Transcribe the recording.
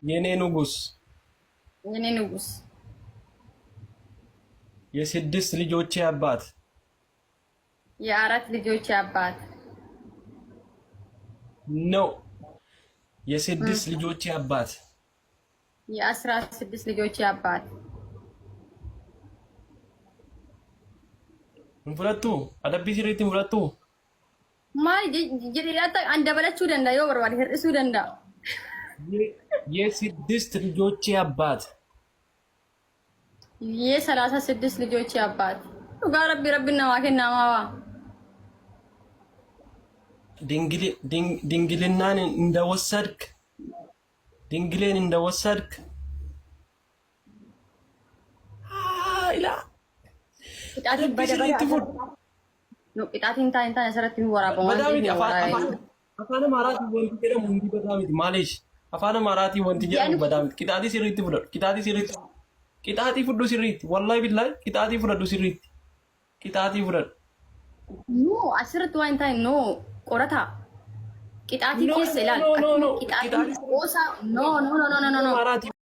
የኔ ንጉስ የኔ ንጉስ የስድስት ልጆቼ አባት የአራት ልጆቼ አባት ነው። የስድስት ልጆቼ አባት የ16 ልጆቼ አባት እንፍለቱ አደቢ ሲሪት እንፍለቱ ማል ጅሪያታ አንደበለችው ደንዳ yoo barbaade hir'isuu danda'a የስድስት ልጆቼ አባት የ36 ልጆቼ አባት ጋ ረቢ ረቢና ዋከና ማዋ ድንግልናን እንደወሰድክ ድንግሌን እንደወሰድክ አይላ ቅጣትን በደበዳ ነው ቅጣትን ታንታ ነሰረትን ወራበው በዳዊት አፋነ ማራቲ ወንት ደም እንዲ በዳዊት ማለሽ አፋነ ማራቲ ወንት ጀም በዳዊት ቅጣቲ ሲሪት ብሎ ቅጣቲ ሲሪት ቅጣቲ ፍዱ ሲሪት ወላሂ ቢላሂ ቅጣቲ ፍዱ ሲሪት ቅጣቲ ፍዱ ኖ አስርት ዋንታ ኖ ቆረታ ቅጣቲ ኬስ ይላል ቅጣቲ ኦሳ ኖ ኖ ኖ ኖ ኖ